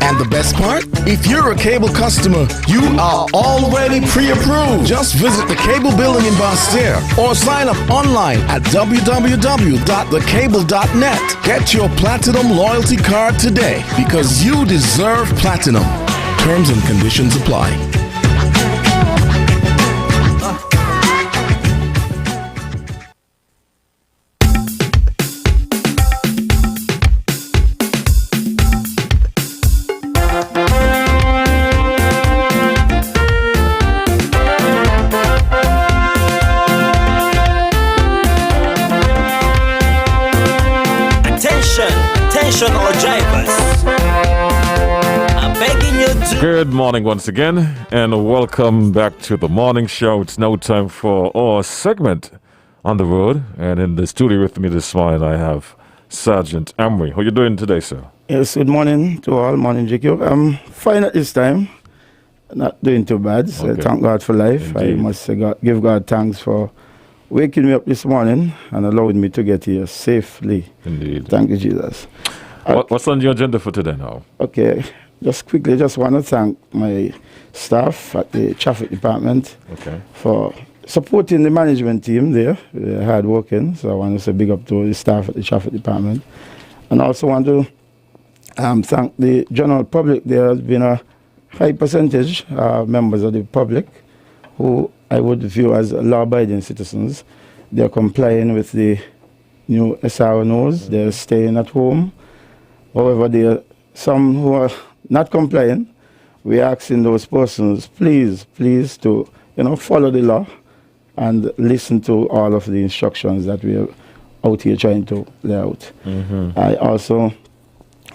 And the best part? If you're a cable customer, you are already pre-approved. Just visit the Cable Building in Bastere or sign up online at www.thecable.net. Get your Platinum Loyalty Card today because you deserve Platinum. Terms and conditions apply. Good morning once again, and welcome back to the morning show. It's now time for our segment on the road, and in the studio with me this morning I have Sergeant Emery. How are you doing today, sir? Yes, good morning to all. Morning, GQ. I'm fine at this time. Not doing too bad. So Okay. thank God for life. Indeed. I must say give God thanks for waking me up this morning and allowing me to get here safely. Indeed. Thank you, Jesus. What's on your agenda for today now? Okay, just quickly, just want to thank my staff at the traffic department Okay. for supporting the management team there. They're hard working, so I want to say big up to the staff at the traffic department. And I also want to thank the general public. There has been a high percentage members of the public who I would view as law-abiding citizens. They're complying with the new SRNOs. They're staying at home. However, there are some who are not complying. We are asking those persons, please to follow the law and listen to all of the instructions that we are out here trying to lay out. I also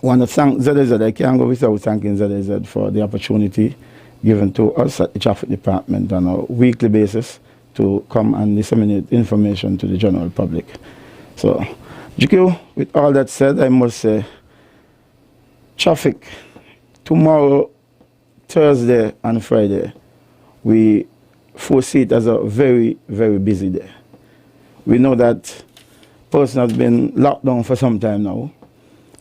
want to thank ZAZ. I can't go without thanking ZAZ for the opportunity given to us at the traffic department on a weekly basis to come and disseminate information to the general public. So, GQ, with all that said, I must say, traffic tomorrow, Thursday and Friday, we foresee it as a very, very busy day. We know that person has been locked down for some time now,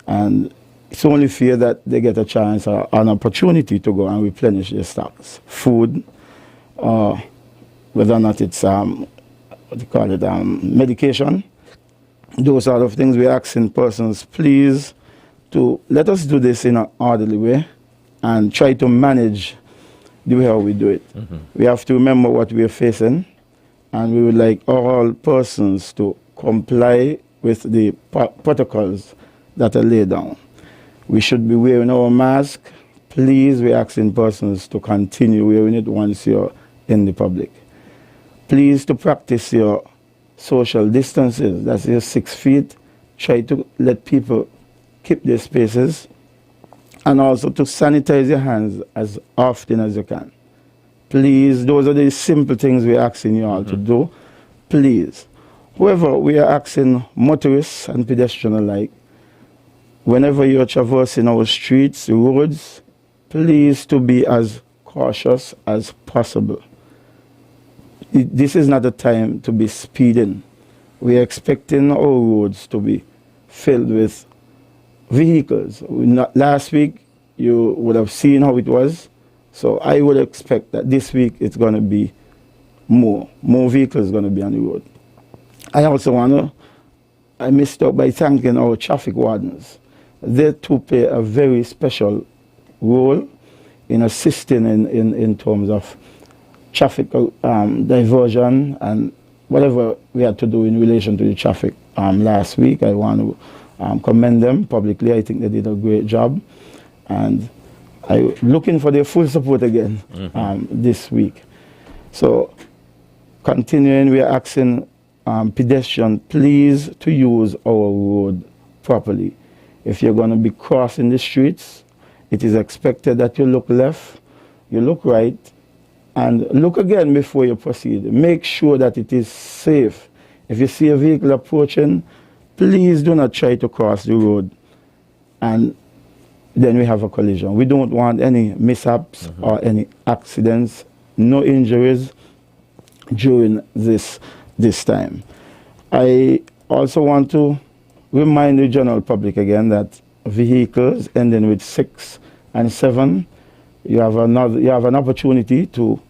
and it's only fair that they get a chance or an opportunity to go and replenish their stocks, food, whether or not it's medication, those sort of things. We're asking persons, please, to let us do this in an orderly way and try to manage the way how we do it. We have to remember what we are facing, and we would like all persons to comply with the protocols that are laid down. We should be wearing our mask. Please, we're asking persons to continue wearing it once you're in the public. Please to practice your social distances. That's your 6 feet. Try to let people keep their spaces, and also to sanitize your hands as often as you can. Please, those are the simple things we're asking you all to do. Please. However, we are asking motorists and pedestrians alike, whenever you're traversing our streets, roads, please to be as cautious as possible. This is not a time to be speeding. We are expecting our roads to be filled with vehicles. Last week, you would have seen how it was. So I would expect that this week it's going to be more vehicles going to be on the road. I missed out by thanking our traffic wardens. They too play a very special role in assisting in terms of traffic diversion and whatever we had to do in relation to the traffic last week. I want to commend them publicly. I think they did a great job, and I'm looking for their full support again this week. So, continuing, we are asking pedestrians, please to use our road properly. If you're going to be crossing the streets, it is expected that you look left, you look right, and look again before you proceed. Make sure that it is safe. If you see a vehicle approaching, please do not try to cross the road and then we have a collision. We don't want any mishaps or any accidents, no injuries during this time. I also want to remind the general public again that vehicles ending with 6 and 7, you have an opportunity to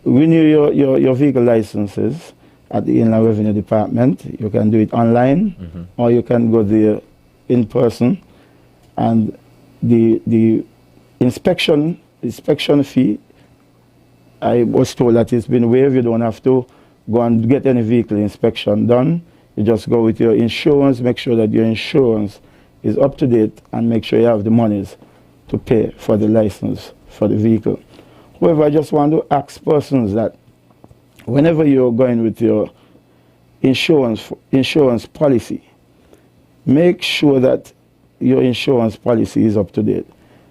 renew your vehicle licenses at the Inland Revenue Department. You can do it online, or you can go there in person. And the inspection fee, I was told that it's been waived. You don't have to go and get any vehicle inspection done. You just go with your insurance, make sure that your insurance is up to date, and make sure you have the monies to pay for the license for the vehicle. However, I just want to ask persons that whenever you're going with your insurance policy, make sure that your insurance policy is up to date.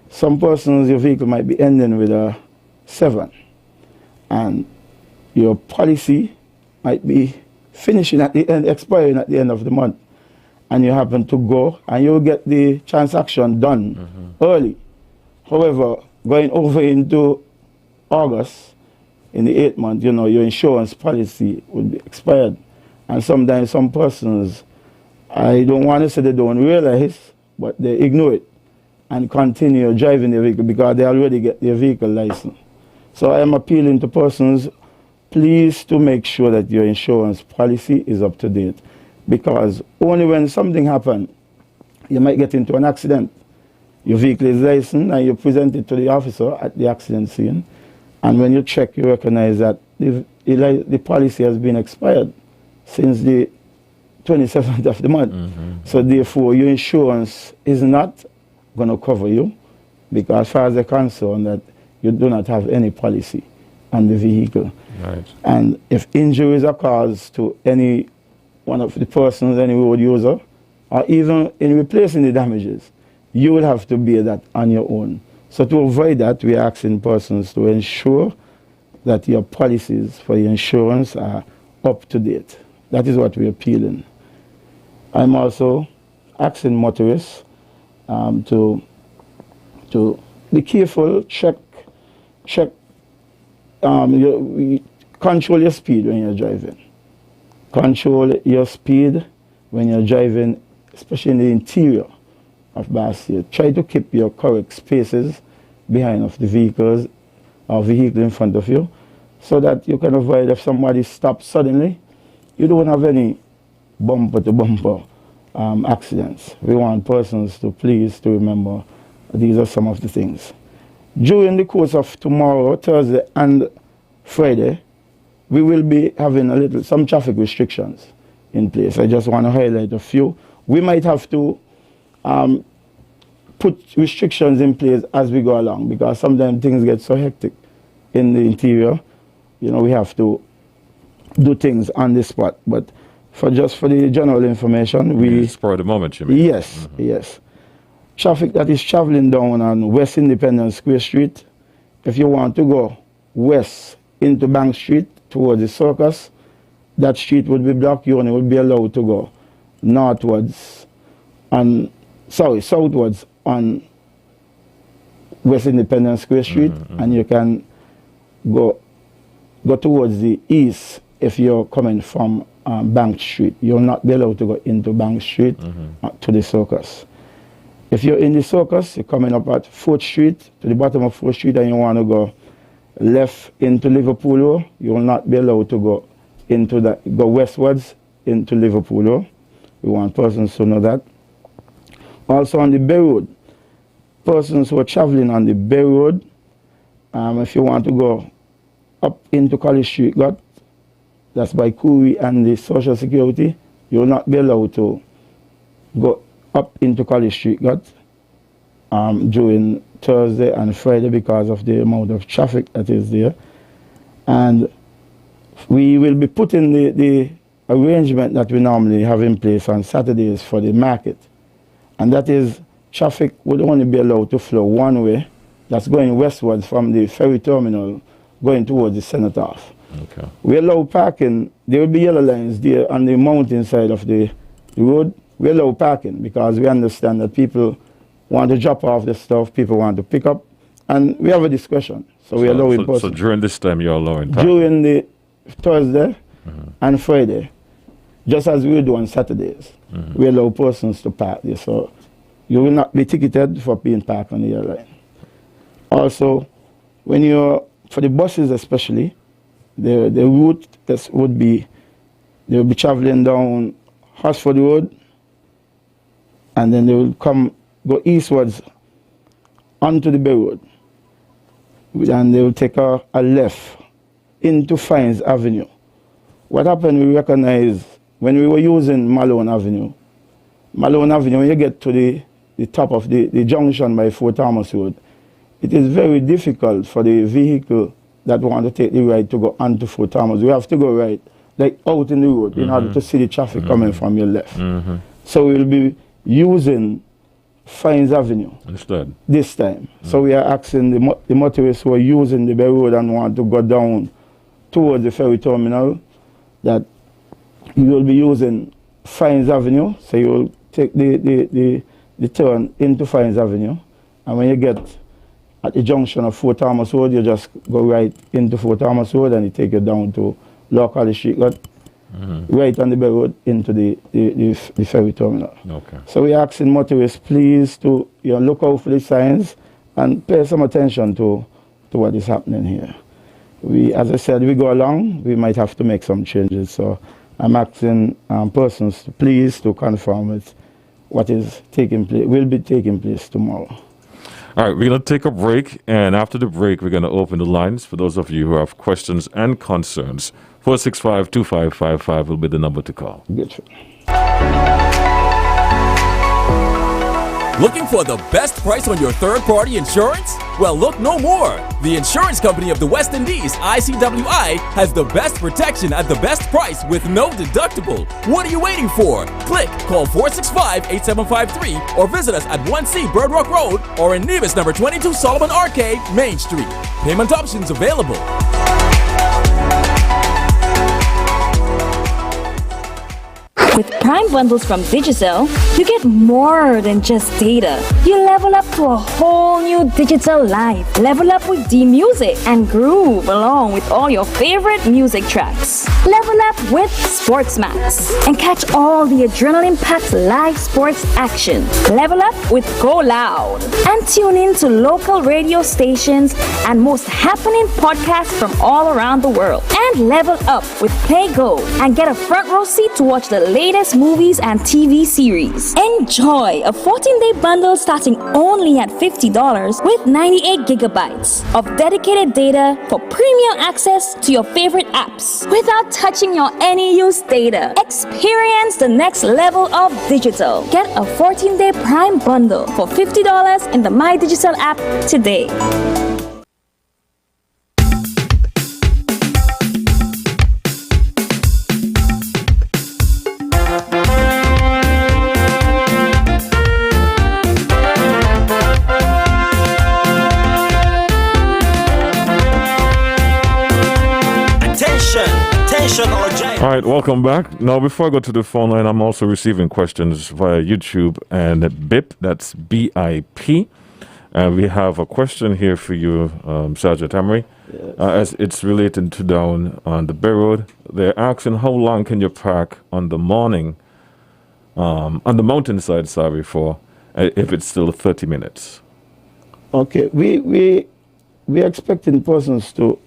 Some persons, your vehicle might be ending with a 7, and your policy might be finishing at the end, expiring at the end of the month, and you happen to go and you'll get the transaction done early. However, going over into August, in the 8th month, you know, your insurance policy would be expired. And sometimes some persons, I don't want to say they don't realize, but they ignore it and continue driving their vehicle because they already get their vehicle license. So I am appealing to persons, please to make sure that your insurance policy is up to date, because only when something happens, you might get into an accident. Your vehicle is licensed and you present it to the officer at the accident scene, and when you check, you recognize that the policy has been expired since the 27th of the month. So therefore, your insurance is not going to cover you, because as far as they're concerned, that you do not have any policy on the vehicle. Right. And if injuries are caused to any one of the persons, any road user, or even in replacing the damages, you will have to bear that on your own. So to avoid that, we are asking persons to ensure that your policies for your insurance are up to date. That is what we're appealing. I'm also asking motorists to be careful, control your speed when you're driving. Control your speed when you're driving, especially in the interior of Bastille. Try to keep your correct spaces behind of the vehicles or vehicle in front of you, so that you can avoid, if somebody stops suddenly, you don't have any bumper to bumper accidents. We want persons to please to remember these are some of the things. During the course of tomorrow, Thursday and Friday, we will be having some traffic restrictions in place. I just want to highlight a few. We might have to put restrictions in place as we go along, because sometimes things get so hectic in the interior. You know, we have to do things on the spot. But for the general information, we spur of the moment, you mean? Yes, yes. Traffic that is traveling down on West Independence Square Street, if you want to go west into Bank Street towards the circus, that street would be blocked. You only would be allowed to go southwards on West Independence Square Street, and you can go towards the east if you're coming from Bank Street. You'll not be allowed to go into Bank Street to the circus. If you're in the circus, you're coming up at 4th Street, to the bottom of 4th Street, and you want to go left into Liverpool Road, you will not be allowed to go westwards into Liverpool Road. We want persons to know that. Also on the Bay Road, persons who are traveling on the Bay Road, if you want to go up into College Street, that's by Cooley and the Social Security, you will not be allowed to go up into College Street during Thursday and Friday because of the amount of traffic that is there. And we will be putting the arrangement that we normally have in place on Saturdays for the market. And that is, traffic would only be allowed to flow one way, that's going westwards from the ferry terminal going towards the Cenotaph. Okay. We allow parking. There will be yellow lines there on the mountain side of the road. We allow parking because we understand that people want to drop off the stuff, people want to pick up, and we have a discussion. So we allow in person. So during this time, you're allowing parking? During the Thursday and Friday, just as we do on Saturdays, we allow persons to park there. So you will not be ticketed for being parked on the airline. Also, when you're, for the buses especially, the route would be, they will be traveling down Hosford Road, and then they will go eastwards onto the Bay Road, and they will take a left into Fines Avenue. What happened, we recognize when we were using Malone Avenue, when you get to the top of the junction by Fort Thomas Road, it is very difficult for the vehicle that want to take the right to go onto Fort Thomas. We have to go right, like out in the road, in order to see the traffic coming from your left. So we'll be using Fines Avenue this time. So we are asking the motorists who are using the Bay Road and want to go down towards the ferry terminal that you will be using Fines Avenue. So you will take the turn into Fines Avenue, and when you get at the junction of Fort Thomas Road, you just go right into Fort Thomas Road and it take you down to Lower College Street, right on the Bay Road into the ferry terminal. Okay. So we're asking motorists, please, to look out for the signs and pay some attention to what is happening here. As I said, we go along, we might have to make some changes. So I'm asking persons, please, to confirm with what is taking place, will be taking place tomorrow. All right, we're going to take a break, and after the break, we're going to open the lines for those of you who have questions and concerns. 465-2555 will be the number to call. Good. Looking for the best price on your third-party insurance? Well, look no more. The Insurance Company of the West Indies, ICWI, has the best protection at the best price with no deductible. What are you waiting for? Click, call 465-8753, or visit us at 1C Bird Rock Road or in Nevis number 22 Solomon Arcade, Main Street. Payment options available. With Prime bundles from Digicel, you get more than just data. You level up to a whole new digital life. Level up with D-Music and groove along with all your favorite music tracks. Level up with Sportsmax and catch all the adrenaline-packed live sports action. Level up with Go Loud and tune in to local radio stations and most happening podcasts from all around the world. And level up with Play Go and get a front row seat to watch the latest movies and TV series. Enjoy a 14-day bundle starting only at $50 with 98 gigabytes of dedicated data for premium access to your favorite apps without touching your any use data. Experience the next level of digital. Get a 14-day Prime bundle for $50 in the My Digital app today. All right, welcome back. Now, before I go to the phone line, I'm also receiving questions via YouTube and BIP, that's BIP. We have a question here for you, Sergeant Emery, as it's related to down on the Bay Road. They're asking how long can you park on the mountainside, if it's still 30 minutes? Okay, we're expecting persons to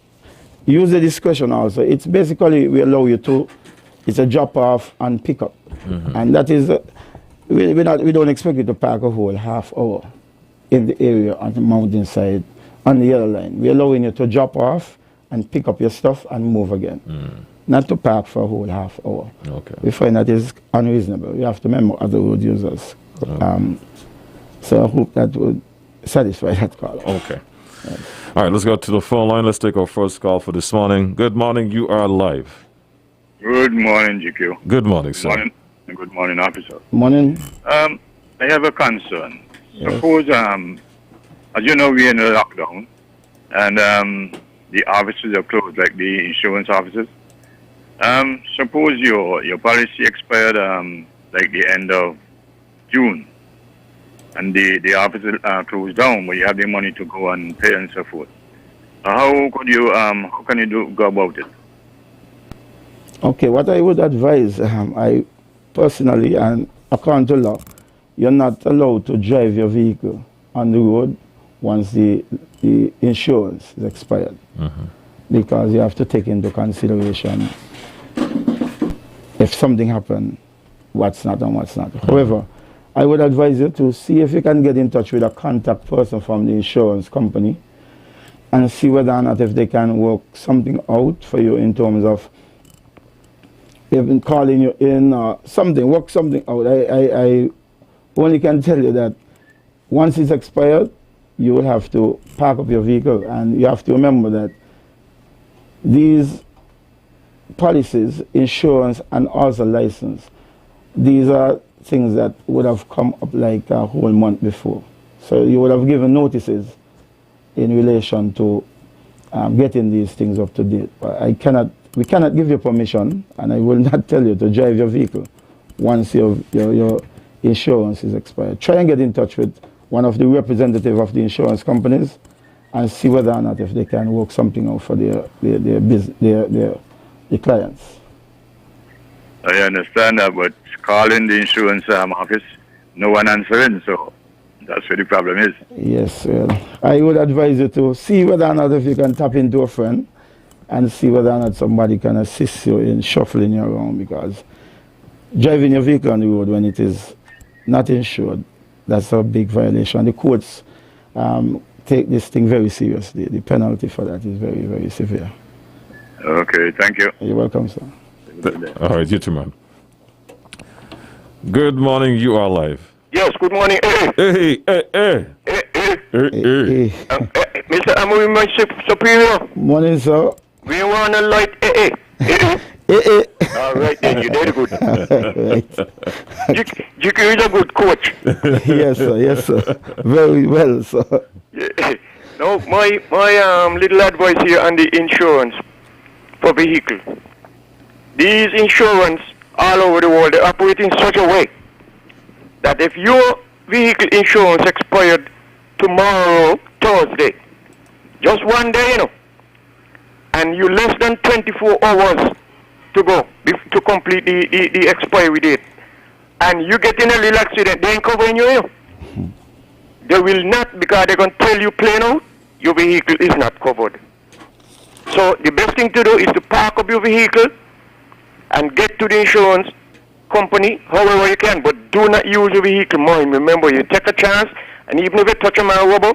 use the discretion also. It's basically, we allow you to, it's a drop off and pick up. And that is, we don't expect you to park a whole half hour in the area on the mountainside on the yellow line. We're allowing you to drop off and pick up your stuff and move again. Not to park for a whole half hour. Okay. We find that is unreasonable. We have to remember other road users. So I hope that would satisfy that call. Okay. All right, let's go to the phone line. Let's take our first call for this morning. Good morning. You are live. Good morning, GQ. Good morning, sir. Morning. Good morning, officer. Morning. I have a concern. Yes. Suppose, as you know, we're in a lockdown, and the offices are closed, like the insurance offices. Suppose your policy expired like the end of June, and the offices are closed down, but you have the money to go and pay and so forth. How can you go about it? Okay, what I would advise, I personally, and according to law, you're not allowed to drive your vehicle on the road once the insurance is expired. Because you have to take into consideration if something happened, what's not and what's not. However, I would advise you to see if you can get in touch with a contact person from the insurance company and see whether or not if they can work something out for you in terms of even calling you in or something, work something out. I only can tell you that once it's expired, you will have to park up your vehicle, and you have to remember that these policies, insurance and also license, these are things that would have come up like a whole month before. So you would have given notices in relation to getting these things up to date. But we cannot give you permission, and I will not tell you to drive your vehicle once your insurance is expired. Try and get in touch with one of the representatives of the insurance companies and see whether or not if they can work something out for their clients. I understand that, but calling the insurance office, no one answering, so that's where the problem is. Yes, well, I would advise you to see whether or not if you can tap into a friend and see whether or not somebody can assist you in shuffling you around, because driving your vehicle on the road when it is not insured, that's a big violation. The courts take this thing very seriously. The penalty for that is very, very severe. Okay, thank you. You're welcome, sir. All right, you too, man. Good morning, you are live. Yes, good morning. Hey. Mr. Amory, my superior. Morning, sir. We want a light. All right, then, you did good. Right. Jiki is a good coach. Yes, sir. Yes, sir. Very well, sir. No, my little advice here on the insurance for vehicle. These insurance all over the world, they operate in such a way that if your vehicle insurance expired tomorrow, Thursday, just one day, and you less than 24 hours to go to complete the expiry date, and you get in a little accident, they ain't covering you. They will not, because they're going to tell you plain out, your vehicle is not covered. So the best thing to do is to park up your vehicle and get to the insurance company however you can, but do not use your vehicle more. Remember, you take a chance, and even if you touch a man rubber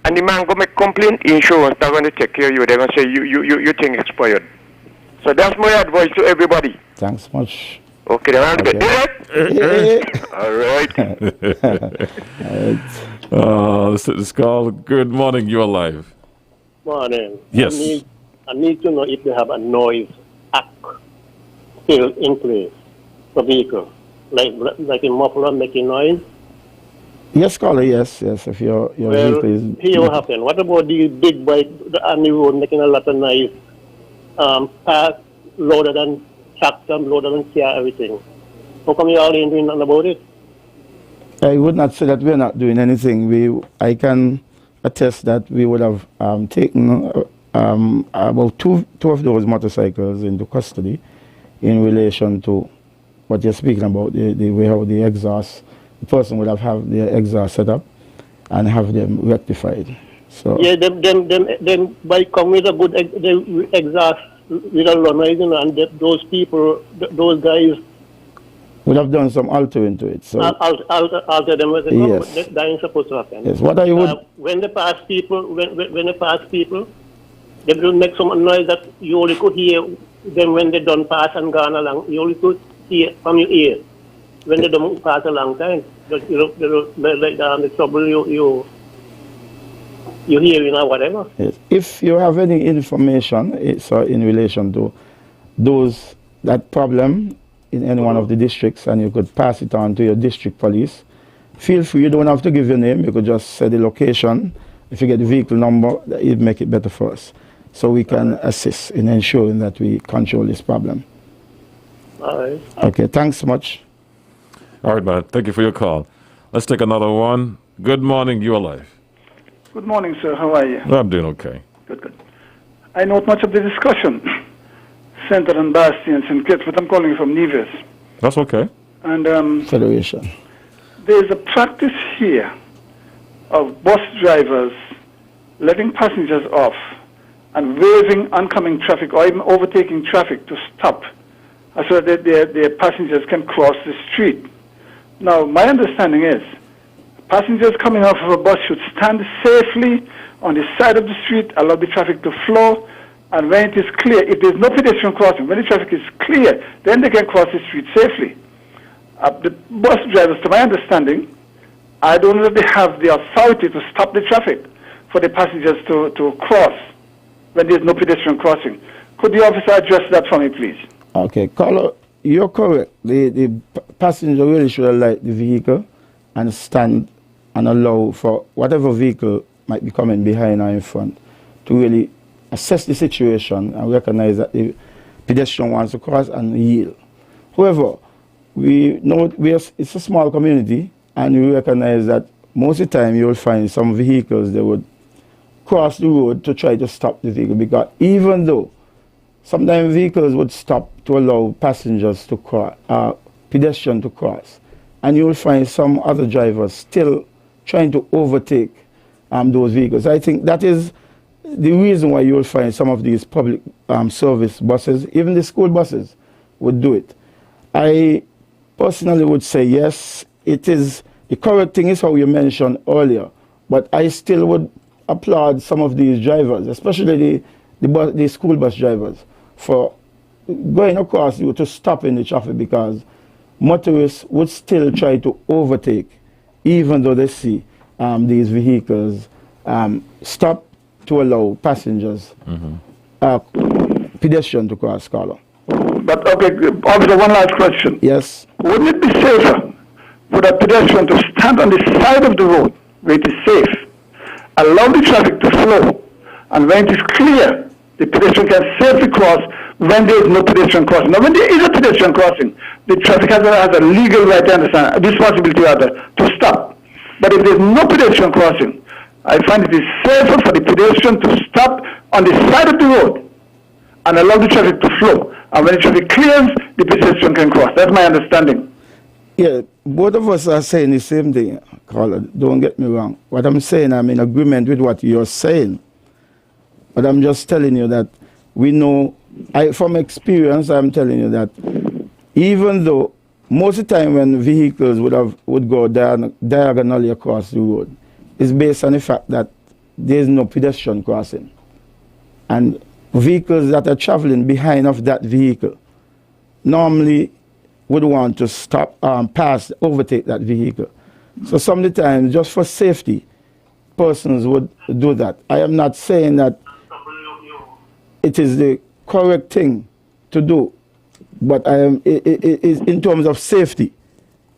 and the man go make complaint, the insurance not going to take care of you. They're going to say your thing expired. So that's my advice to everybody. Thanks much. Okay, then I'll Okay. All right. This call. Good morning, you are live. Morning. Yes. I need to know if they have a noise act still in place for vehicle, like a muffler making noise. Yes, caller. Yes. If your Well, vehicle is here what happened. What about the big bike on the road making a lot of noise? Cars loaded than tractor, loaded than car, everything. How come you all ain't doing nothing about it? I would not say that we're not doing anything. I can attest that we would have taken about two of those motorcycles into custody in relation to what you're speaking about, the way how the exhaust, the person would have their exhaust set up and have them rectified. So Yeah, them bike come with a good the exhaust with a run, right, and those people, those guys, would have done some altering to it. So alter them as they come. Yes. That ain't supposed to happen. yes, what I would When they pass people, when they pass people, they don't make some noise that you only could hear them when they don't pass and gone along. You only could hear from your ear when they don't pass a long time. But they don't like the trouble you hearing or whatever. yes. If you have any information in relation to that problem in any one of the districts, and you could pass it on to your district police, feel free. You don't have to give your name. You could just say the location. If you get the vehicle number, it'd make it better for us, so we can assist in ensuring that we control this problem. All right. Okay, thanks so much. All right, man. Thank you for your call. Let's take another one. Good morning, you are live. Good morning, sir. How are you? I'm doing okay. Good. I note much of the discussion centered on Basti and St. Kitts, but I'm calling from Nevis. That's okay. And Federation. there's a practice here of bus drivers letting passengers off and waving oncoming traffic or even overtaking traffic to stop so that their passengers can cross the street. Now, my understanding is passengers coming off of a bus should stand safely on the side of the street, allow the traffic to flow, and when it is clear, if there's no pedestrian crossing, when the traffic is clear, then they can cross the street safely. The bus drivers, to my understanding, I don't know if they have the authority to stop the traffic for the passengers to cross when there's no pedestrian crossing. Could the officer address that for me, please? Okay, caller, you're correct. The passenger really should alight the vehicle and stand and allow for whatever vehicle might be coming behind or in front to really assess the situation and recognize that the pedestrian wants to cross and yield. However, we know it's a small community, and we recognize that most of the time you will find some vehicles that would cross the road to try to stop the vehicle, because even though sometimes vehicles would stop to allow passengers to cross, pedestrian to cross, and you will find some other drivers still trying to overtake those vehicles. I think that is the reason why you will find some of these public service buses, even the school buses, would do it. I personally would say yes, it is the correct thing is how you mentioned earlier, but I still would applaud some of these drivers, especially the school bus drivers, for going across to stop in the traffic, because motorists would still try to overtake even though they see these vehicles stop to allow passengers, pedestrian to cross, Carlo. But okay, officer, one last question. Yes. Wouldn't it be safer for the pedestrian to stand on the side of the road where it is safe, allow the traffic to flow, and when it is clear, the pedestrian can safely cross when there is no pedestrian crossing. Now, when there is a pedestrian crossing, the traffic has a legal right to understand, a responsibility rather, to stop. But if there is no pedestrian crossing, I find it is safer for the pedestrian to stop on the side of the road and allow the traffic to flow. And when the traffic clears, the pedestrian can cross. That's my understanding. Yeah, both of us are saying the same thing, Carla. Don't get me wrong. What I'm saying, I'm in agreement with what you're saying. But I'm just telling you that we know, from experience, I'm telling you that even though most of the time when vehicles would go diagonally across the road, it's based on the fact that there's no pedestrian crossing. And vehicles that are traveling behind of that vehicle normally would want to stop, overtake that vehicle. So some of the time, just for safety, persons would do that. I am not saying that it is the correct thing to do, but it is in terms of safety.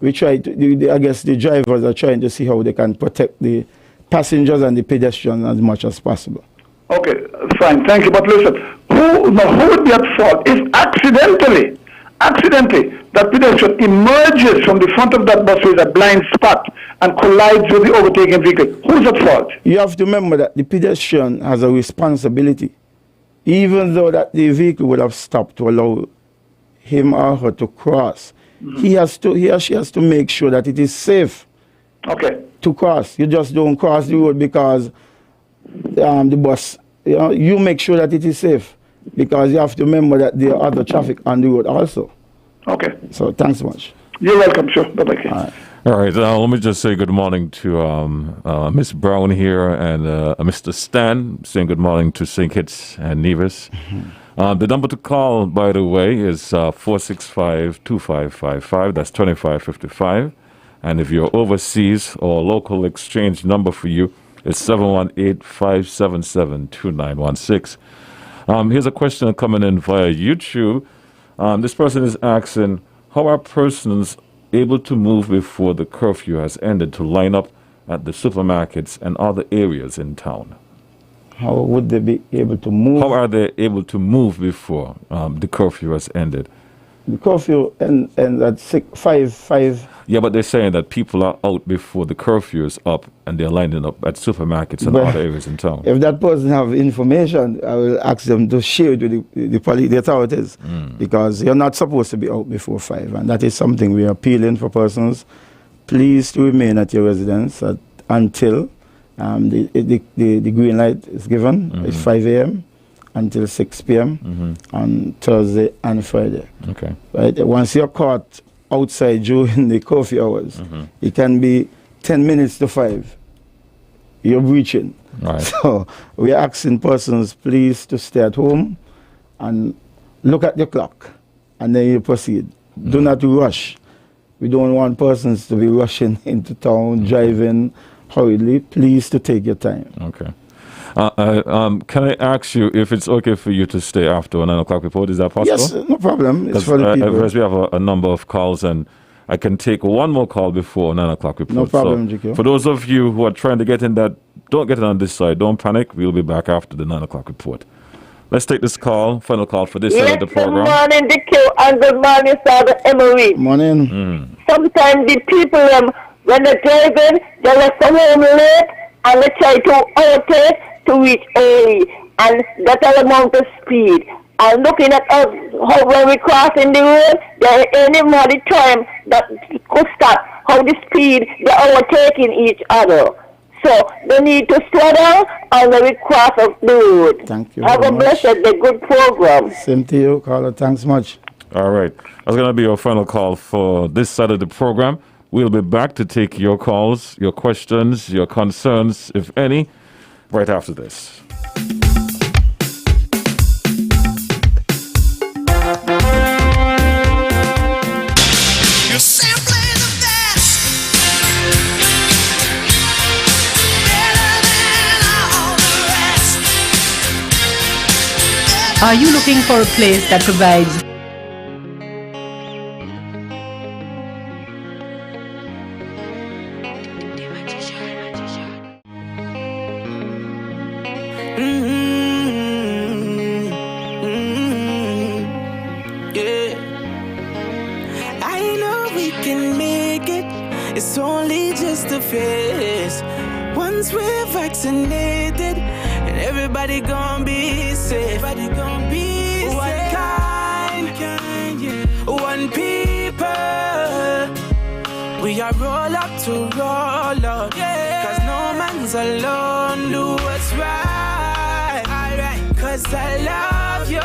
We try to, I guess the drivers are trying to see how they can protect the passengers and the pedestrians as much as possible. Okay, fine, thank you. But listen, who would be at fault if accidentally, that pedestrian emerges from the front of that bus with a blind spot and collides with the overtaking vehicle? Who's at fault? You have to remember that the pedestrian has a responsibility. Even though that the vehicle would have stopped to allow him or her to cross, he or she has to make sure that it is safe to cross. You just don't cross the road because the bus, you make sure that it is safe, because you have to remember that there are other traffic on the road also. Okay. So thanks so much. You're welcome, sure. Bye-bye. All right, let me just say good morning to Miss Brown here and Mr. Stan, saying good morning to St. Kitts and Nevis. The number to call, by the way, is 465-2555. That's 2555. And if you're overseas, or local exchange number for you is 718-577-2916. Here's a question coming in via YouTube. This person is asking, how are persons able to move before the curfew has ended to line up at the supermarkets and other areas in town? How would they be able to move? How are they able to move before the curfew has ended? The curfew ends at 5. Yeah, but they're saying that people are out before the curfew is up and they're lining up at supermarkets and other areas in town. If that person have information, I will ask them to share it with the authorities, because you're not supposed to be out before 5, and that is something we are appealing for persons. Please to remain at your residence until The green light is given. It's 5 a.m. until 6 p.m. on Thursday and Friday. Okay. Right. Once you're caught outside during the curfew hours, it can be 10 minutes to 5. You're breaching. Right. So we're asking persons, please, to stay at home and look at the clock, and then you proceed. Do not rush. We don't want persons to be rushing into town, driving hurriedly. Please to take your time. Okay. Can I ask you if it's okay for you to stay after a 9 o'clock report? Is that possible? Yes, no problem. It's for the people. Because we have a number of calls, and I can take one more call before 9 o'clock report. No problem, so GQ. for those of you who are trying to get in that, don't get it on this side. Don't panic. We'll be back after the 9 o'clock report. Let's take this call, final call for this side of the program. Good morning, DQ, and good morning, Father Emery. Morning. Sometimes the people, when they're driving, they let come home late, and they try to overtake to reach early, and that amount of speed. And looking at us, how when we crossing the road, there ain't any more the time that could stop. How the speed they're overtaking each other. So they need to slow down and they will cross up the road. Thank you. Have a blessed, a good program. Same to you, Carla. Thanks much. All right. That's going to be your final call for this side of the program. We'll be back to take your calls, your questions, your concerns, if any, right after this. Are you looking for a place that provides Yeah, I know we can make it. It's only just a phase. Once we're vaccinated, and everybody gonna be safe. Everybody gonna be safe. One kind, yeah. One people. We are roll up to roll up. Yeah. Cause no man's alone. Do what's right. Alright. Cause I love you.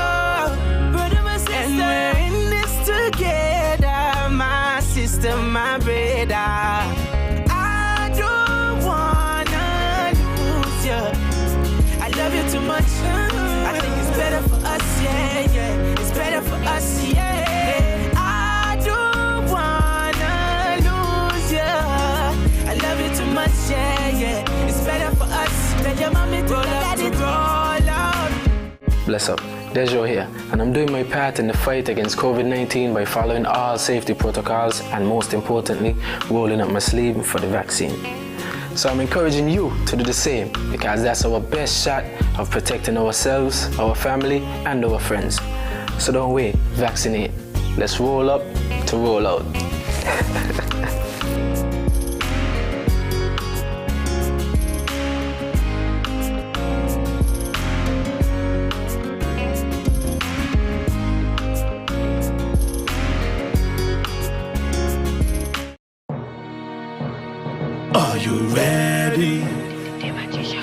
Brother, my sister. And we're in this together. My sister, my brother. I don't wanna lose you. I love you too much. I think it's better for us, yeah, yeah. It's better for us, yeah. I don't wanna lose you. I love you too much, yeah, yeah. It's better for us. Tell your mommy to let it roll out. Bless up, Dejo here, and I'm doing my part in the fight against COVID-19 by following all safety protocols and most importantly, rolling up my sleeve for the vaccine. So I'm encouraging you to do the same because that's our best shot of protecting ourselves, our family, and our friends. So don't wait, vaccinate. Let's roll up to roll out. Are you ready?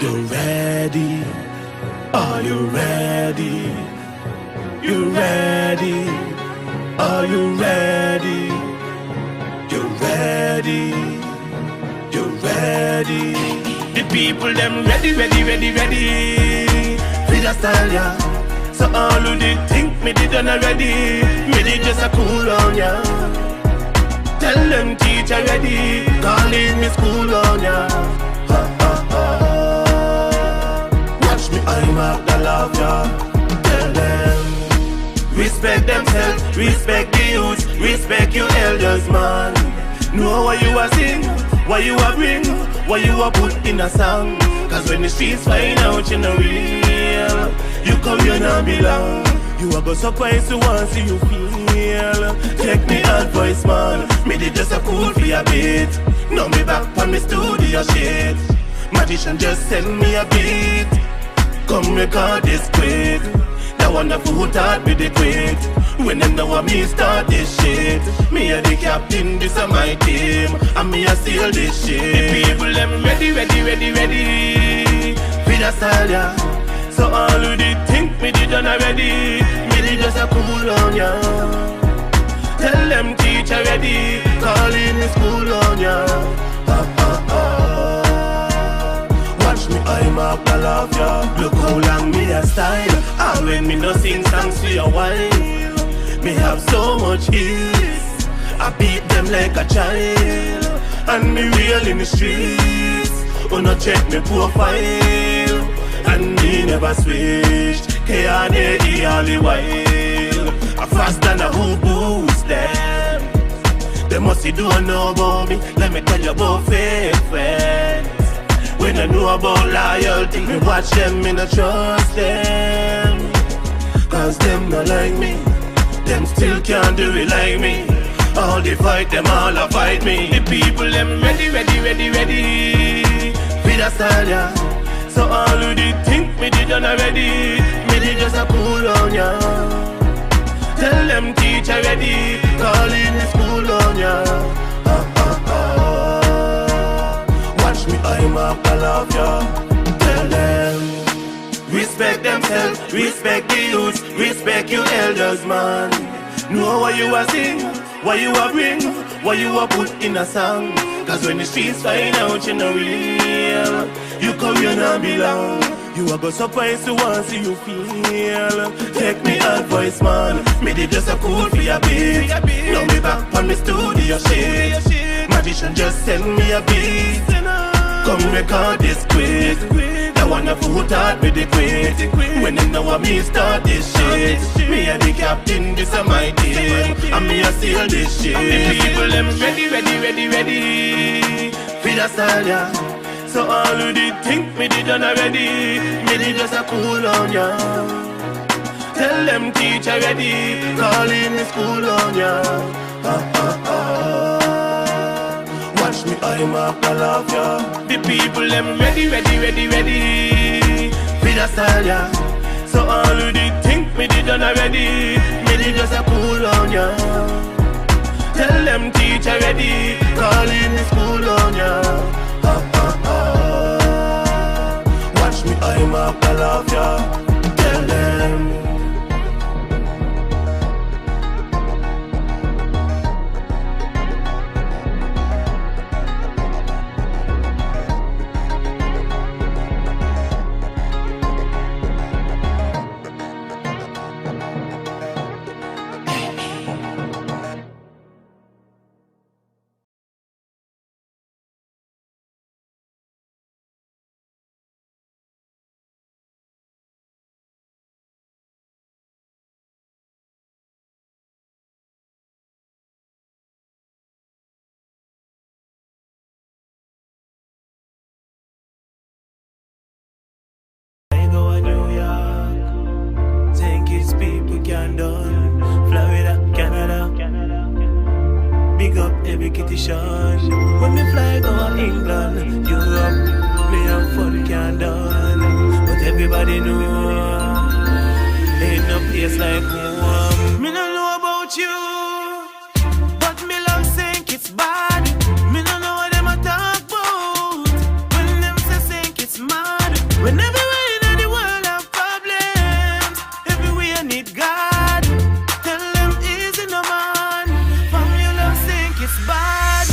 You're ready. Are you ready? You ready? Are you ready? You ready? You ready? The people them ready, ready, ready, ready. We just tell ya. So all who did think me did done already, me did just a cool down ya. Tell them teacher ready, calling me school on ya. Watch me, I'm out the love ya. Tell them, respect themselves, respect the youth, respect your elders, man. Know what you are sing, what you are bring, what you are put in a song. Cause when the streets find out you know real, you come here now belong. You are go surprised to want see you feel. Take me advice, man. Me did just a cool for a bit. Now me back on me studio shit. Magician just send me a beat. Come record this quick. That wonderful who taught me the quick. When them know what me start this shit. Me a the captain, this a my team. And me a steal this shit. The people them ready for the style, yeah. So all who did think me did done already, me did just a cool on ya. Tell them teacher ready, call in the school on ya. Watch me, I'm up, I love ya. Look how long me a style. And when me no sing songs for a while, me have so much ease. I beat them like a child. And me real in the streets. Wanna check me profile. And me never switched. K&A all the while. I fast than a who boost them. They must don't know about me. Let me tell you about fake friends. When I know about loyalty, me watch them, me not trust them. Cause them not like me. Them still can't do it like me. All they fight, them all a fight me. The people them ready for the style, yeah. So all who did think me did done already, me did just a cool on ya. Tell them teacher ready, call in the school on ya. Watch me, I'm up, I love ya. Tell them respect themselves, respect the youth, respect your elders, man. Know what you are sing, what you are bring, what you are put in a song. Cause when the streets find out you know real, you come here and belong. You are go surprised to want see you feel. Take me advice, man. Me did just a cool for your beat. Now me back on me studio shit. Magician just send me a beat. Come record this quick. The one of who taught me the quick. When they know what me start this shit. Me a the captain, this a my team. And me a steal this shit. And the people them ready for the style, yeah. So all who did think me did done already, me did just a cool on ya. Tell them teacher ready, call in the school on ya. Watch me, I'm up, I love ya. The people them ready for the style, yeah. So all who did think me did done already, me did just a cool on ya. Tell them teacher ready, call in the school on ya. Watch me, I'm up, I love ya. Tell them. When me fly go England, Europe, me have fun can done. But everybody know, ain't no place like home. Me no know about you, but me love think it's bad. Me no know what them a talk about. When them say think it's mad. When everywhere in the world have problems, everywhere need God. Tell them easy no man. From your love think it's bad.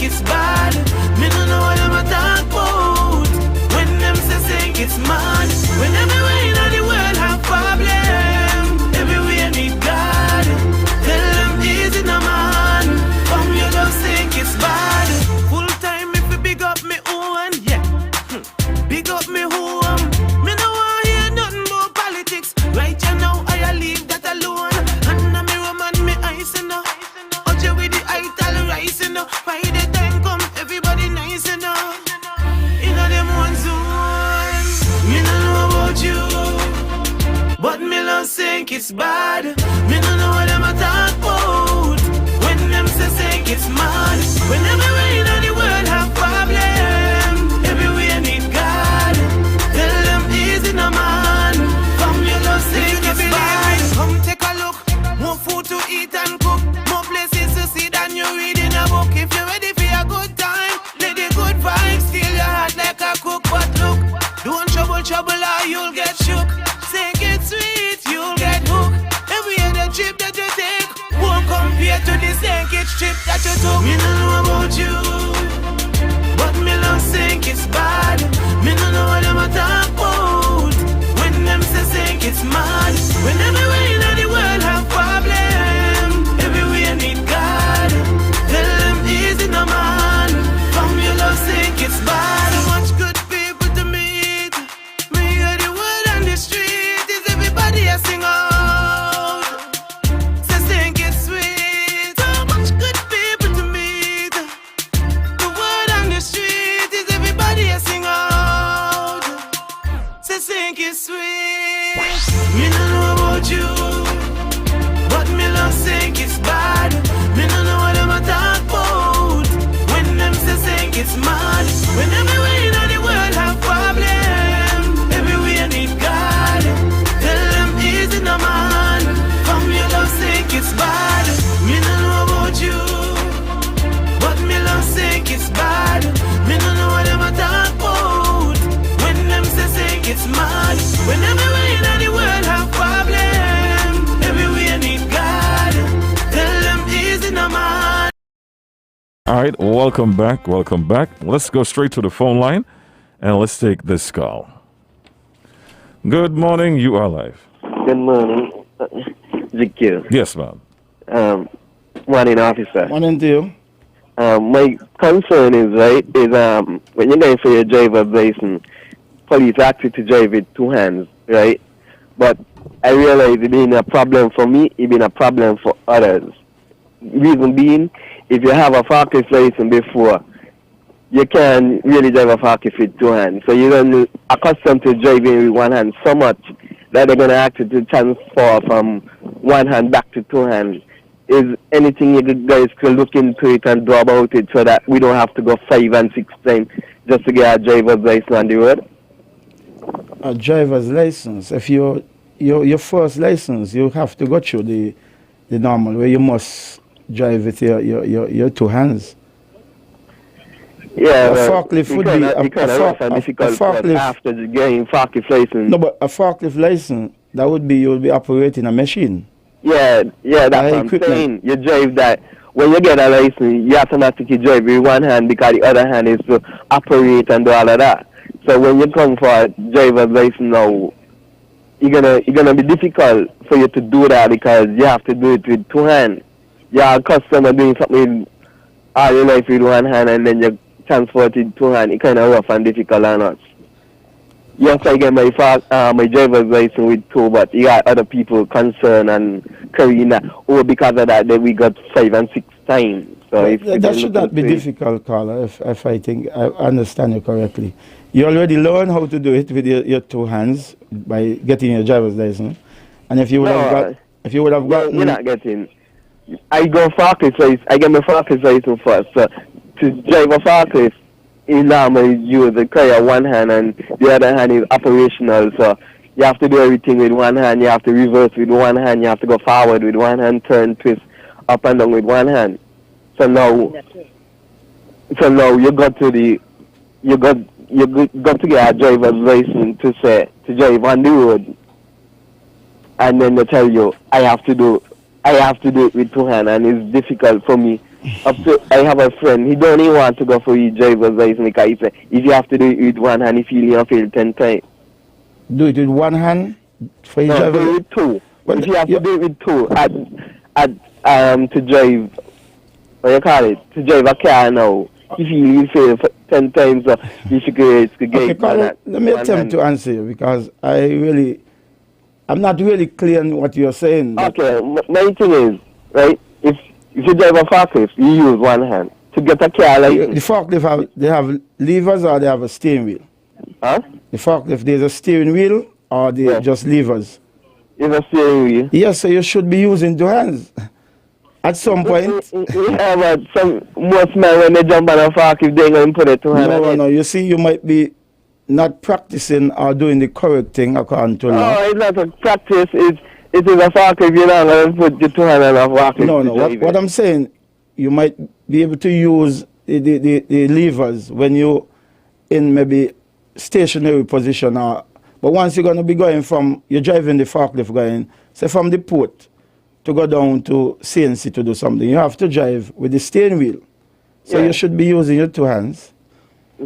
It's bad. Me no know what I'm a talk about. When them say it's mad. When everywhere in the world have problem, everywhere need God. Tell them easy no man. From your love think it's bad. Full time if you big up me own, yeah. Big up me home. Me no want hear nothing about politics. Right you now I leave that alone. And me woman me ice enough. Out you with the ital rice enough. Everybody nice enough. In a them one zone. Me no know about you, but me love think it's bad. Me no know what them a talk about. When them say think it's mad. When everywhere in the world have problem, everywhere need God. Tell them easy no man. this think it's trip that you took. Me no know about you, but me love think it's bad. Me no know what them a talk about. When them say think it's mad. When everywhere in the world have problem, everywhere need God. Tell them easy no man. From your love think it's bad. So much good people to meet. Me hear the word on the street. Is everybody a sing out? Say think it's sweet. So much good people to meet. The word on the street is everybody a sing out. Say think it's sweet. Me no know about you, but me love think it's bad. Me no know what them a talk about. When them say think it's mad. When everywhere in the world have problem, everywhere need God. Tell them easy no man. From your love think it's bad. Me no know about you, but me love think it's bad. Me no know what them a talk about. When them say think it's mad. When everywhere in the world have problem, everywhere need God. Tell them easy no man. All right, welcome back. Welcome back. Let's go straight to the phone line and let's take this call. Good morning. You are live. Good morning, Zikir. Yes, ma'am. Morning, officer. Morning to you. My concern is, when you're going for your driver's license, police ask you to drive with two hands, right? But I realize it being a problem for me, it being a problem for others. Reason being, if you have a forklift license before, you can really drive a forklift with two hands. So you're going to accustomed to driving with one hand so much that they're going to ask you to transfer from one hand back to two hands. Is anything you guys could look into it and do about it so that we don't have to go 5 and 6 times just to get a driver's license on the road? A driver's license, if your first license, you have to go through the normal way. You must drive with your two hands. Yeah, a forklift would be a forklift after getting forklift license. No, but a forklift license, that would be you'll be operating a machine. Yeah, that's what I'm saying. You drive that. When you get a license, you automatically drive with one hand because the other hand is to operate and do all of that. So when you come for a driver's license now, it's gonna be difficult for you to do that because you have to do it with two hands. You're accustomed to doing something all your life with one hand and then you transfer it with two hands. It's kind of rough and difficult on us. Yes, I get my driver's license with two, but you got other people concerned and carrying that. Oh, because of that, then we got 5 and 6 times. So if that should not be difficult, Carla, if I think I understand you correctly. You already learn how to do it with your two hands by getting your driver's license. And if you would have gotten... You're not getting... I go forklift license. I get my forklift license first. So to drive a forklift, you normally use the carry one hand and the other hand is operational. So you have to do everything with one hand. You have to reverse with one hand. You have to go forward with one hand, turn, twist, up and down with one hand. So now you got to get a driver's license to drive on the road, and then they tell you I have to do it with two hands, and it's difficult for me. I have a friend, he don't even want to go for his driver's license because he said if you have to do it with one hand, he feel you fail 10 times. Do it with one hand for your driver's license? Do it with two. Well, if you have to do it with two, to drive, what you call it, to drive a car now, if you fail 10 times, you should get let me attempt to answer you because I'm not really clear on what you're saying. Okay, my thing is, right, if you drive a forklift, you use one hand. To get a car license... The forklift, they have levers or they have a steering wheel? Huh? The forklift, there's a steering wheel or they just levers? There's a steering wheel. Yes, so you should be using two hands. At some point... Yeah, but most men, when they jump on a forklift, they're going to put it two hands. No, you see, you might be not practicing or doing the correct thing according to law. No, it's not a practice. It is a forklift. You're not going to put your two hands on a forklift. No. What I'm saying, you might be able to use the levers when you're in maybe stationary position. But once you're going to be going you're driving the forklift going, say from the port to go down to CNC to do something. You have to drive with the steering wheel. So you should be using your two hands.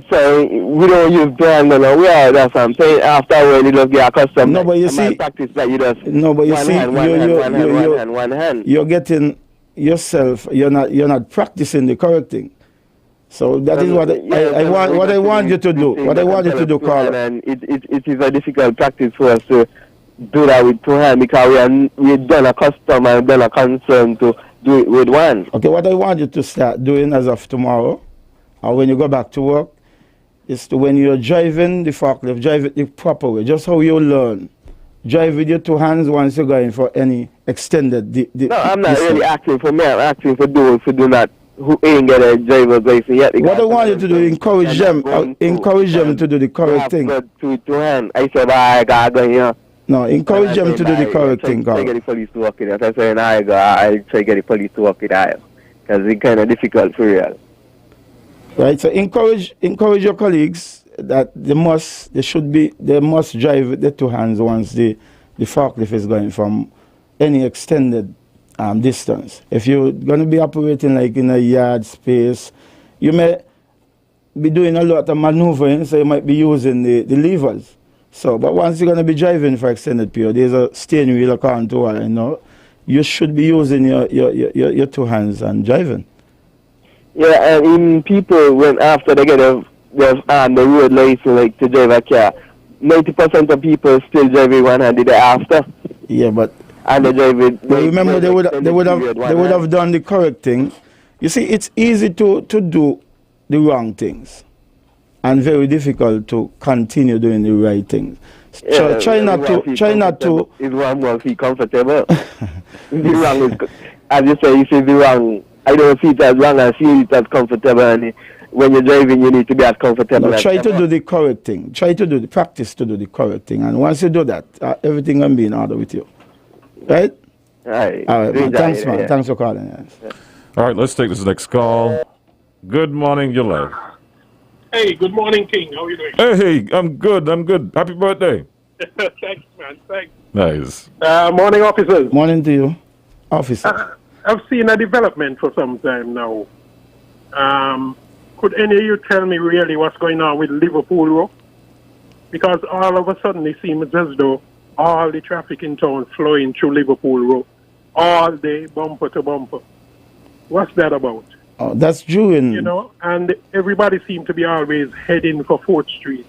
So we don't use two hands no. We are, that's what I'm saying. After a while, you just get accustomed. No, but you see, practice that you just no, but you one see, hand, one hand. You're getting yourself. You're not practicing the correct thing. So that is what I want. What I want you to do. What I want you to do, Carl. And it is a difficult practice for us to do that with two hands because we're done accustomed and done a concern to do it with one. Okay, what I want you to start doing as of tomorrow, or when you go back to work, is to when you're driving the forklift, drive it the proper way, just how you learn. Drive with your two hands once you're going for any extended. No, I'm not really asking for me. I'm asking for those who do not, who ain't get a driver's license yet. What I want you to do, encourage them to do the correct thing. Two hands. I said, I got going here. No, encourage them to do the correct thing, Carl. I get the police to work it out. I said, I try to get the police to work it out. Because it's kind of difficult for real. Right, so encourage your colleagues that they must drive the two hands once the forklift is going from any extended distance. If you're going to be operating like in a yard space, you may be doing a lot of maneuvering, so you might be using the levers. So, but once you're going to be driving for extended period, there's a steering wheel account to it, you should be using your two hands and driving. Yeah, and even people, when after they get the road license, like to drive a car, 90% of people still drive with one hand after. Yeah, but and they drive with. But remember, they would have done the correct thing. You see, it's easy to do the wrong things, and very difficult to continue doing the right things. Yeah, try not to. It's wrong will feel comfortable. The wrong is, as you say, the wrong. I don't see it as wrong. I see it as comfortable. And when you're driving, you need to be as comfortable. No, try to do the correct thing. Practice to do the correct thing. And once you do that, everything will be in order with you. Right? All right, man. Thanks, man. Yeah. Thanks for calling. Yes. Yeah. All right, let's take this next call. Good morning, you're live. Hey, good morning, King. How are you doing? Hey, I'm good. Happy birthday. Thanks, man. Thanks. Nice. Morning, officers. Morning to you, officer. I've seen a development for some time now. Could any of you tell me really what's going on with Liverpool Road? Because all of a sudden it seems as though all the traffic in town flowing through Liverpool Road all day, bumper to bumper. What's that about? Oh, that's due in... and everybody seems to be always heading for 4th Street,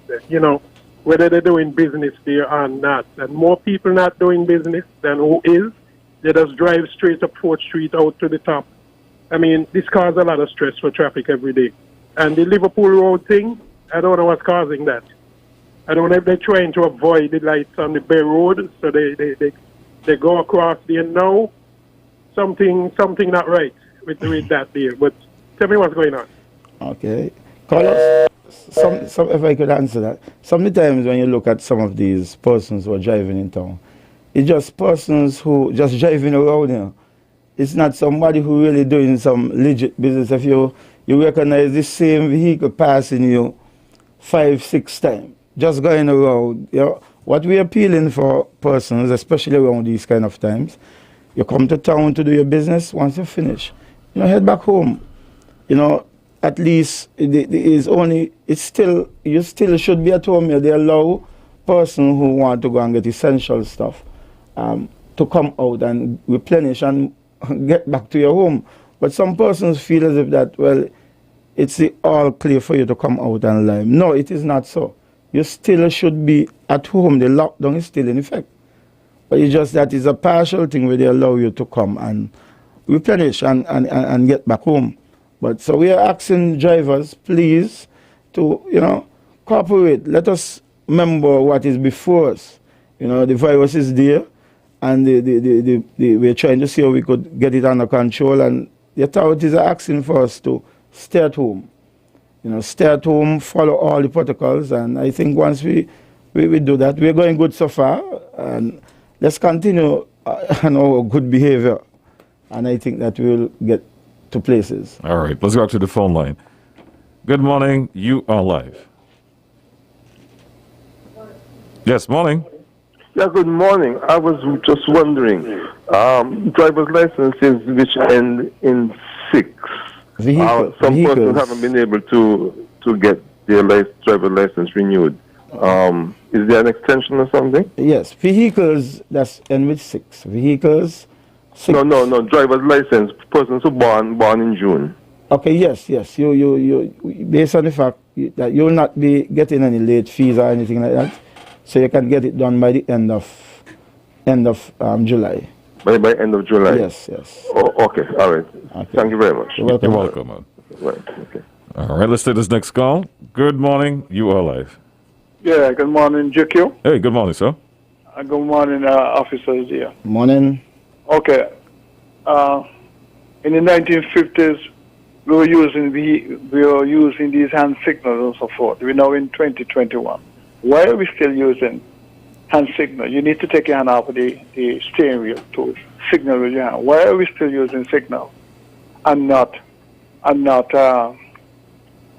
whether they're doing business there or not. And more people not doing business than who is. They just drive straight up 4th Street out to the top. I mean, this causes a lot of stress for traffic every day. And the Liverpool Road thing, I don't know what's causing that. I don't know if they're trying to avoid the lights on the Bay Road, so they go across there now. Something not right with that there. But tell me what's going on. Okay. Call us. Some, if I could answer that. Sometimes when you look at some of these persons who are driving in town, it's just persons who just driving around. It's not somebody who really doing some legit business. If you recognize the same vehicle passing you 5-6 times, just going around. What we're appealing for persons, especially around these kind of times, you come to town to do your business. Once you finish, head back home. At least you still should be at home. They allow person who want to go and get essential stuff to come out and replenish and get back to your home. But some persons feel as if that, well, it's all clear for you to come out and live. No, it is not so. You still should be at home. The lockdown is still in effect. But it's just that it's a partial thing where they allow you to come and replenish and get back home. But so we are asking drivers, please, to, cooperate. Let us remember what is before us. The virus is there. And we're trying to see how we could get it under control. And the authorities are asking for us to stay at home. Stay at home, follow all the protocols. And I think once we do that, we're going good so far. And let's continue our good behavior. And I think that we'll get to places. All right, let's go back to the phone line. Good morning. You are live. Yes, morning. Yeah, good morning. I was just wondering, driver's licenses which end in 6. Some persons haven't been able to get their driver's license renewed. Is there an extension or something? Yes, vehicles that's end with 6. Vehicles. 6. No. Driver's license. Persons who born in June. Okay. Yes. You based on the fact that you will not be getting any late fees or anything like that, so you can get it done by the end of July. By end of July. Yes. Oh, okay. All right. Okay. Thank you very much. You're welcome, man. Right. Okay. All right, let's take this next call. Good morning. You are live. Yeah, good morning, GQ. Hey, good morning, sir. Good morning, officers here. Morning. Okay. In the 1950s, we were using these hand signals and so forth. We're now in 2021. Why are we still using hand signal? You need to take your hand off of the steering wheel to signal with your hand. Why are we still using signal and not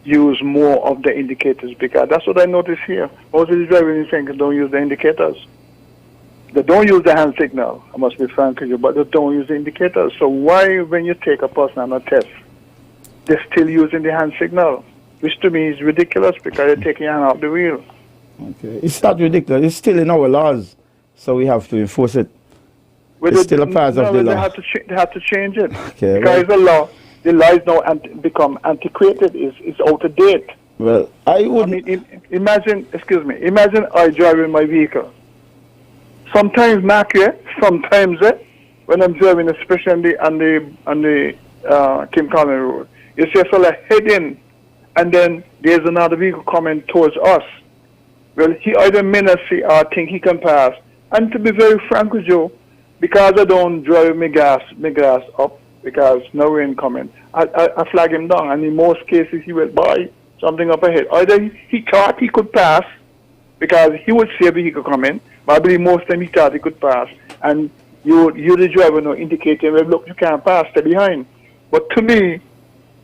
use more of the indicators? Because that's what I notice here. Most of the driving in Franklin don't use the indicators. They don't use the hand signal. I must be frank with you, but they don't use the indicators. So why, when you take a person on a test, they're still using the hand signal? Which to me is ridiculous because you're taking your hand off the wheel. Okay. It's not ridiculous. It's still in our laws, so we have to enforce it. It's still a part of the law. They have to change it. Okay, because the law is now become antiquated. It's out of date. Well, I wouldn't. Imagine I driving my vehicle. Sometimes, Mark, sometimes when I'm driving, especially on the Kim Collins Road, you see a fella heading, and then there's another vehicle coming towards us. Well, he either may not see or think he can pass. And to be very frank with you, because I don't drive my gas up, because no rain coming, I flag him down, and in most cases he will buy something up ahead. Either he thought he could pass, because he would see a vehicle coming, but I believe most of them he thought he could pass. And you the driver, no, indicate him, well, look, you can't pass, stay behind. But to me,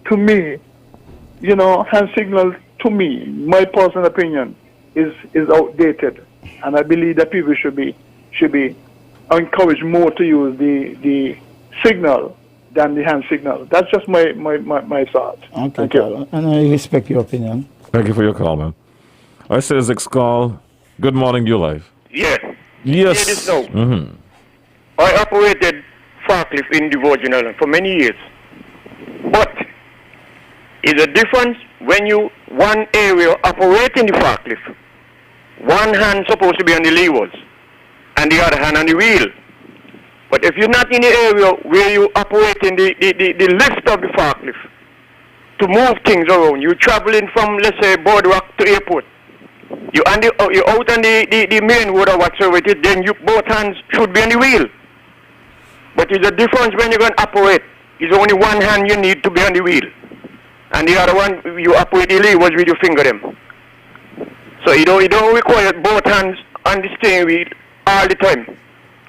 hand signal, to me, my personal opinion, is outdated. And I believe that people should be encouraged more to use the signal than the hand signal. That's just my thought. Okay, Thank you. And I respect your opinion. Thank you for your call, man. I say this next call. Good morning, you live. Yes. Yes. Hear this now. Mm-hmm. I operated forklift in the Virgin Islands for many years. But is a difference when you one area operating the forklift. One hand supposed to be on the levers and the other hand on the wheel. But if you're not in the area where you operating the lift of the forklift to move things around, you're traveling from, let's say, Boardwalk to airport. You're out on the main road or whatsoever it is, then both hands should be on the wheel. But there's a difference when you're going to operate. It's only one hand you need to be on the wheel. And the other one, you operate the levers with your finger them. So you don't require both hands on the steering wheel all the time.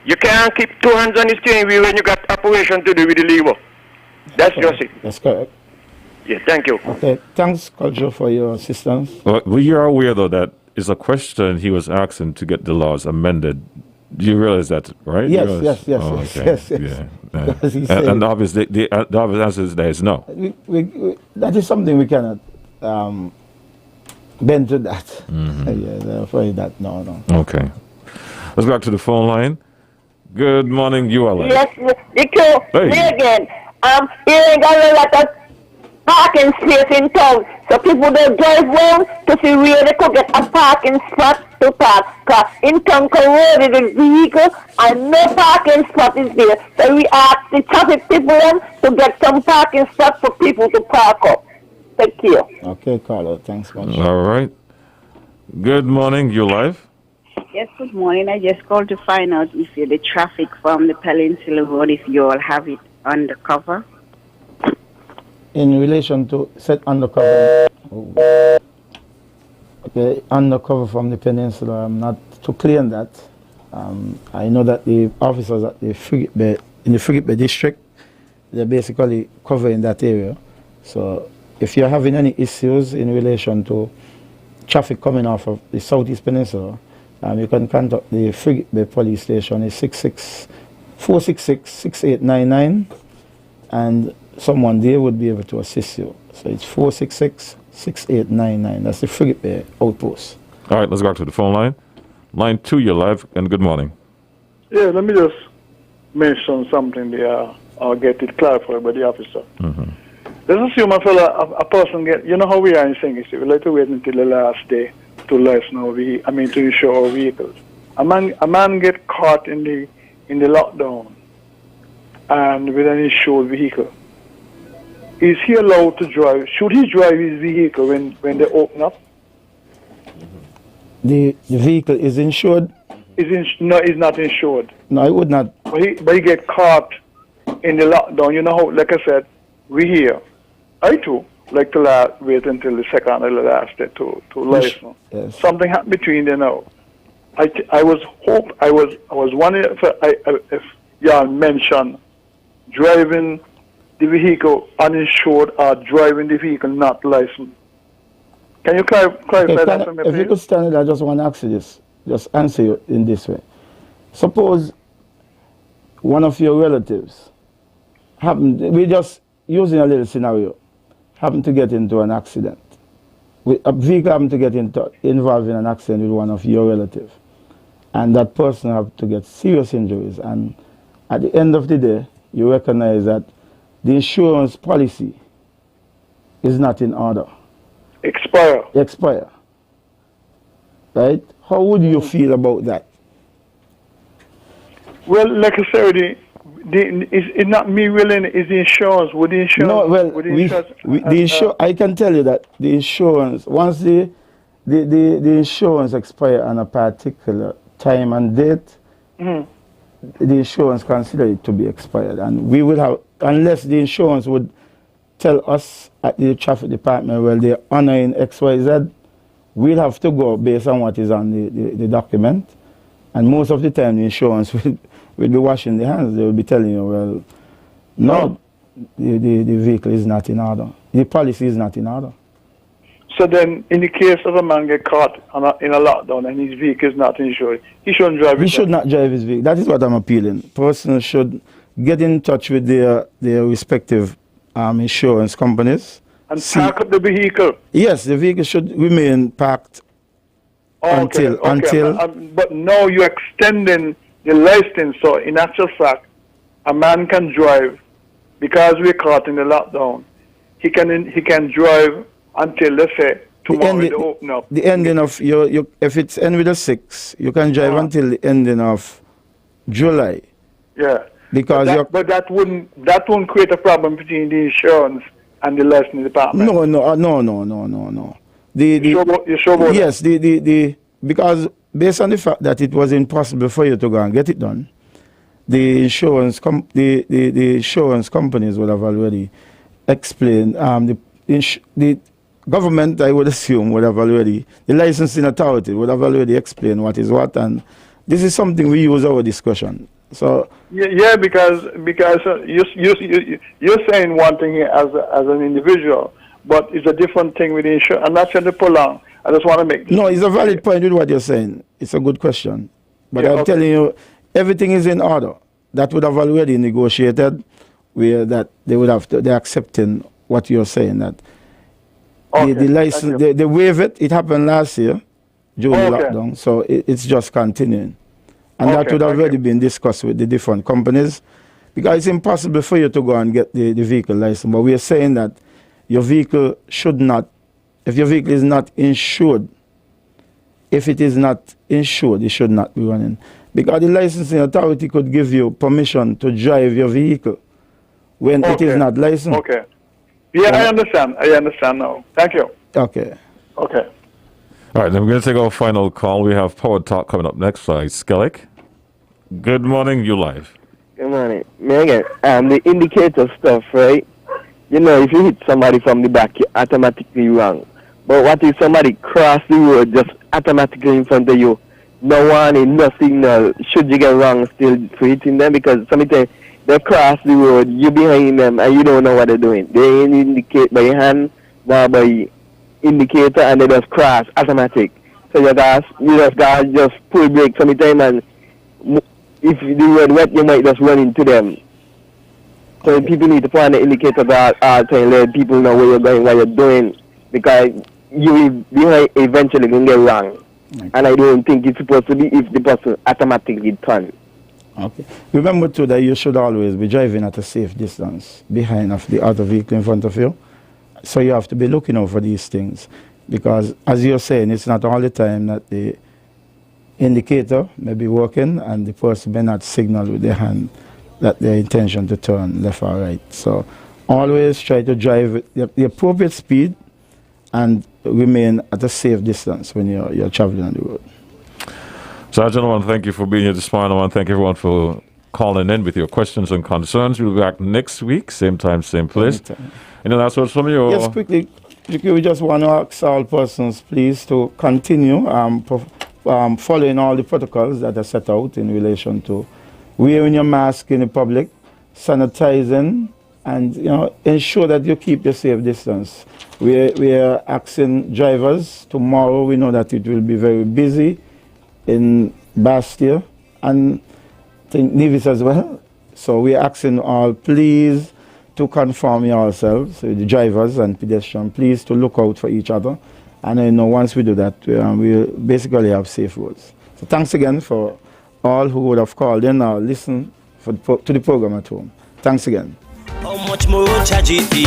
You can't keep two hands on the steering wheel when you got operation to do with the lever. That's just it. That's correct. Yes, thank you. Okay, thanks, Culture, for your assistance. Well, we are aware, though, that is a question he was asking to get the laws amended. Do you realize that, right? Yes, You yes, realize- yes, okay. yes. Yeah. Because he And said- obviously, the obvious answer is there is no. We, that is something we cannot bend to that. Mm-hmm. For that, no. Okay. Let's go back to the phone line. Good morning, you are live. Yes, Victor, Hey. me again. Here ain't got a lot of parking space in town, so people don't drive around to see where they could get a parking spot to park. Cause in town corroded the vehicle and no parking spot is there. So we ask the traffic people them to get some parking spots for people to park up. Thank you. Okay, Carlo, thanks much. All right. Good morning, you live. Yes, good morning. I just called to find out if the traffic from the Peninsula Road, if you all have it undercover. In relation to set undercover, okay, undercover from the peninsula, I'm not too clear on that. I know that the officers at the Frigate Bay, in the Frigate Bay district, they're basically covering that area. So if you're having any issues in relation to traffic coming off of the Southeast Peninsula, you can contact the Frigate Bay Police Station. It's 466-6899, and someone there would be able to assist you. So it's 466-6899. That's the Frigate Bay Outpost. All right, let's go back to the phone line. Line 2, you're live, and good morning. Yeah, let me just mention something there. I'll get it clarified by the officer. Mm-hmm. Let's assume a person get, you know how we are in St. We like to wait until the last day to to insure our vehicles. A man get caught in the lockdown and with an insured vehicle. Is he allowed to drive? Should he drive his vehicle when they open up? The vehicle is insured? No, it's not insured. No, I would not. But he get caught in the lockdown. You know how, like I said, we here. I too like to wait until the second or the last day to license. Yes. Something happened between them now. I was wondering if y'all mentioned driving the vehicle uninsured or driving the vehicle not licensed. Can you clarify that for me, If please? you could stand it, I just want to ask you this. Just answer you in this way. Suppose one of your relatives we're just using a little scenario, happened to get into an accident. A vehicle happened to get involved in an accident with one of your relatives. And that person have to get serious injuries. And at the end of the day, you recognize that the insurance policy is not in order. Expire. Right? How would you feel about that? Well, like I said, it's not me willing, it's the insurance. With the insurance, No, well, I can tell you that the insurance, once the insurance expire on a particular time and date, the insurance consider it to be expired, and we will have, unless the insurance would tell us at the traffic department, well, they're honoring XYZ, we'll have to go based on what is on the document, and most of the time the insurance will be washing their hands. They will be telling you, well, no, the vehicle is not in order. The policy is not in order. So then, in the case of a man get caught in a lockdown and his vehicle is not insured, he shouldn't drive it. He should not drive his vehicle. That is what I'm appealing. Persons should get in touch with their respective insurance companies. And park up the vehicle. Yes, the vehicle should remain parked until. But now you're extending the license, so in actual fact, a man can drive because we're caught in the lockdown. He can drive until, let's say, tomorrow they open up. The ending of if it's end with a 6, you can drive until the ending of July. Yeah. Because but that wouldn't create a problem between the insurance and the licensing department. No. You sure about yes, because based on the fact that it was impossible for you to go and get it done, the insurance companies would have already explained. The government, I would assume, would have already, the licensing authority would have already explained what is what, and this is something we use our discussion. So yeah, because you're saying one thing here as an individual, but it's a different thing with the insurance. I'm not trying to pull on. I just want to make this. No, it's a valid point with what you're saying. It's a good question, but I'm telling you, everything is in order. That would have already negotiated, where that they would have they're accepting what you're saying, that the license they waive it. It happened last year during the lockdown, so it's just continuing. And that would have already been discussed with the different companies, because it's impossible for you to go and get the vehicle license. But we are saying that your vehicle should not, if your vehicle is not insured, if it is not insured, it should not be running. Because the licensing authority could give you permission to drive your vehicle when it is not licensed. Okay. Yeah, I understand. I understand now. Thank you. Okay. Okay. All right, then we're going to take our final call. We have Power Talk coming up next by Skellick. Good morning, you live. Good morning. Megan, the indicator stuff, right? You know, if you hit somebody from the back, you're automatically wrong. But what if somebody cross the road just automatically in front of you? No warning, no signal. Should you get wrong still for hitting them? Because sometimes they cross the road, you behind them, and you don't know what they're doing. They indicate by hand, nor by indicator, and they just cross automatic. So you just got pull brake sometime, and if the road wet, you might just run into them. So people need to put on the indicators all time, let people know where you're going, what you're doing, because you will eventually going to get wrong. Okay. And I don't think it's supposed to be if the person automatically turn. Okay. Remember too that you should always be driving at a safe distance behind of the other vehicle in front of you. So you have to be looking out for these things. Because as you're saying, it's not all the time that the indicator may be working and the person may not signal with their hand that their intention to turn left or right. So always try to drive at the appropriate speed and remain at a safe distance when you're traveling on the road. Sergeant, I want to thank you for being here this morning. I want to thank everyone for calling in with your questions and concerns. We'll be back next week, same time, same place. Any last words from you? Yes, quickly. We just want to ask all persons, please, to continue following all the protocols that are set out in relation to wearing your mask in the public, sanitizing, and ensure that you keep your safe distance. We are asking drivers tomorrow. We know that it will be very busy in Bastia and I think Nevis as well. So we are asking all, please, to conform yourselves, the drivers and pedestrians, please to look out for each other. And I know once we do that, we'll basically have safe roads. So thanks again for all who would have called in or listened to the program at home. Thanks again. How much more tragedy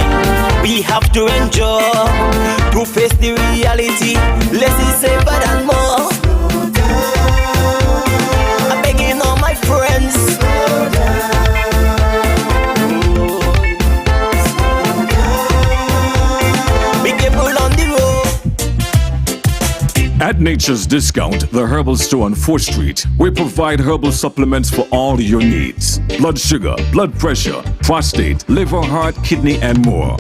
we have to endure to face the reality? Less is safer than more. I'm begging all my friends. At Nature's Discount, the herbal store on 4th Street, we provide herbal supplements for all your needs. Blood sugar, blood pressure, prostate, liver, heart, kidney, and more.